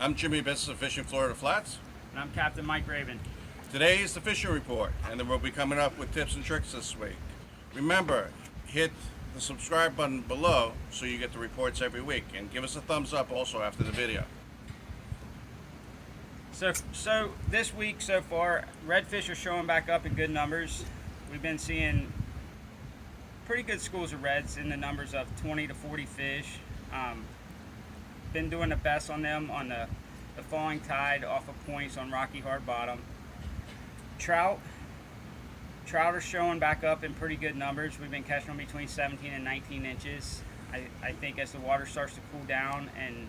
I'm Jimmy Betts of Fishing Florida Flats. And I'm Captain Mike Raven. Today is the fishing report, and then we'll be coming up with tips and tricks this week. Remember, hit the subscribe button below so you get the reports every week, and give us a thumbs up also after the video. So this week so far, redfish are showing back up in good numbers. We've been seeing pretty good schools of reds in the numbers of 20 to 40 fish. Been doing the best on them on the falling tide off of points on rocky hard bottom. Trout are showing back up in pretty good numbers. We've been catching them between 17 and 19 inches. I think as the water starts to cool down and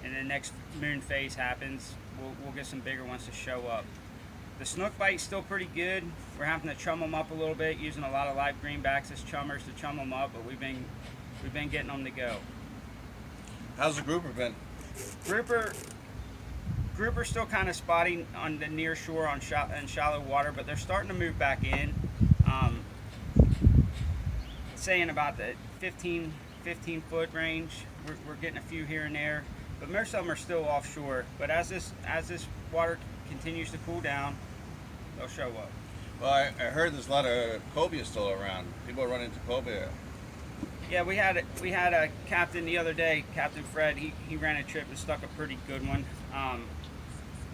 the next moon phase happens, we'll get some bigger ones to show up. The snook bite's still pretty good. We're having to chum them up a little bit, using a lot of live greenbacks as chummers to chum them up, but we've been getting them to go. How's the grouper been? Grouper's still kind of spotty on the near shore in shallow water, but they're starting to move back in. Saying about the 15 foot range. We're getting a few here and there, but most of them are still offshore. But as this water continues to cool down, they'll show up. Well, I heard there's a lot of cobia still around. People are running into cobia. Yeah, we had a captain the other day, Captain Fred. He ran a trip and stuck a pretty good one. And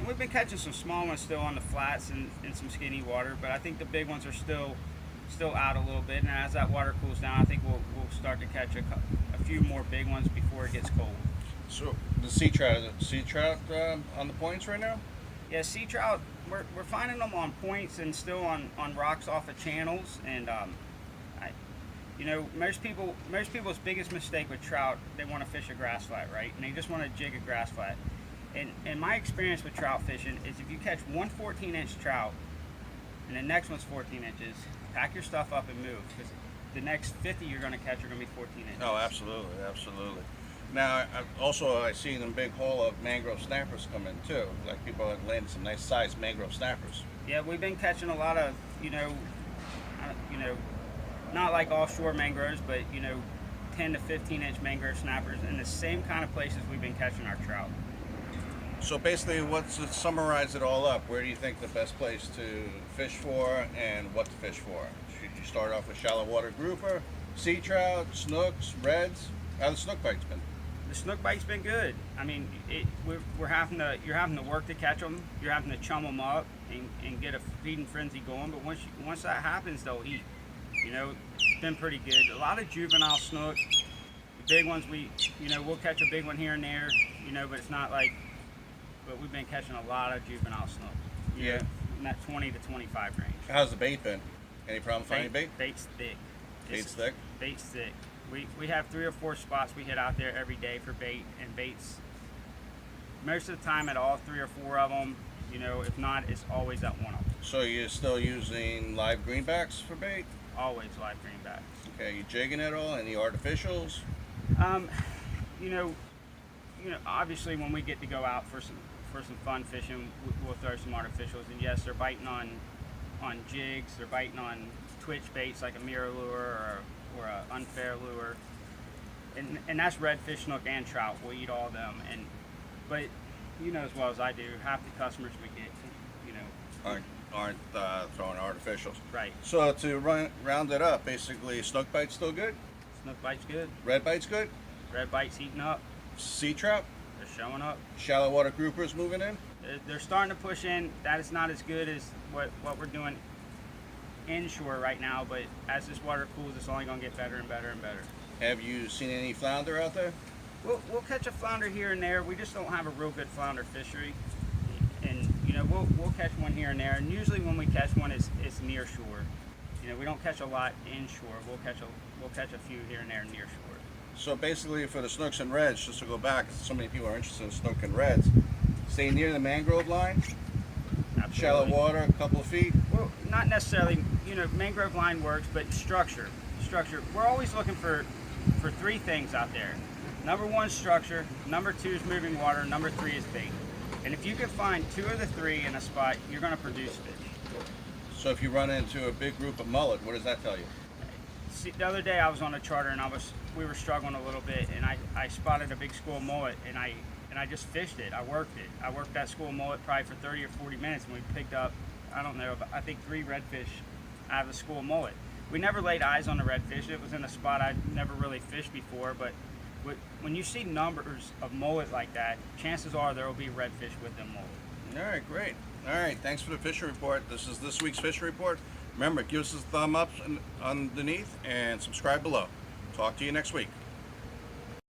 we've been catching some small ones still on the flats and some skinny water, but I think the big ones are still out a little bit. And as that water cools down, I think we'll start to catch a few more big ones before it gets cold. So the sea trout on the points right now? Yeah, sea trout, we're finding them on points and still on rocks off of channels. And most people's biggest mistake with trout, they want to fish a grass flat, right? And they just want to jig a grass flat. And my experience with trout fishing is if you catch one 14-inch trout and the next one's 14 inches, pack your stuff up and move, because the next 50 you're going to catch are going to be 14 inches. Oh, absolutely. Now, I've seen a big haul of mangrove snappers come in too. Like people have landed some nice sized mangrove snappers. Yeah, we've been catching a lot of, not like offshore mangroves, but 10 to 15-inch mangrove snappers in the same kind of places we've been catching our trout. So basically, to summarize it all up, where do you think the best place to fish for and what to fish for? Should you start off with shallow water grouper, sea trout, snooks, reds? How's the snook bite's been? The snook bite's been good. I mean, you're having to work to catch them. You're having to chum them up and get a feeding frenzy going. But once that happens, they'll eat. It's been pretty good. A lot of juvenile snook. The big ones, we'll catch a big one here and there. But it's not like. But we've been catching a lot of juvenile snook. Yeah. In that 20 to 25 range. How's the bait been? Any problem finding bait? Bait's thick. Bait's thick? Bait's thick. We have 3 or 4 spots we hit out there every day for bait, and bait's most of the time at all 3 or 4 of them. If not, it's always at one of them. So you're still using live greenbacks for bait? Always live greenbacks. Okay, you jigging at all? Any artificials? Obviously when we get to go out for some fun fishing, we'll throw some artificials, and yes, they're biting on jigs, they're biting on twitch baits like a mirror lure or a unfair lure, and that's redfish, snook, and trout. We'll eat all of them, but as well as I do, half the customers we get, aren't throwing artificials. Right. So to round it up, basically, snook bite's still good? Snook bite's good. Red bite's good? Red bite's heating up. Sea trout? They're showing up. Shallow water groupers moving in? They're starting to push in. That is not as good as what we're doing inshore right now, but as this water cools, it's only going to get better and better and better. Have you seen any flounder out there? We'll catch a flounder here and there. We just don't have a real good flounder fishery, and we'll catch one here and there. And usually when we catch one, it's near shore. We don't catch a lot inshore. We'll catch a few here and there near shore. So basically, for the snooks and reds, just to go back, so many people are interested in snook and reds. Stay near the mangrove line. Absolutely. Shallow water, a couple of feet. Well, not necessarily. Mangrove line works, but structure. We're always looking for 3 things out there. Number 1, structure. Number 2 is moving water. Number 3 is bait. And if you can find 2 of the 3 in a spot, you're going to produce fish. So if you run into a big group of mullet, what does that tell you? See, the other day I was on a charter and we were struggling a little bit, and I spotted a big school mullet, and I and I just fished it. I worked it. I worked that school mullet probably for 30 or 40 minutes, and we picked up, I don't know, I think 3 redfish out of the school mullet. We never laid eyes on the redfish. It was in a spot I'd never really fished before, but when you see numbers of mullet like that, chances are there will be redfish with them mullet. All right, great. All right, thanks for the fishing report. This is this week's fishing report. Remember, give us a thumb up underneath and subscribe below. Talk to you next week.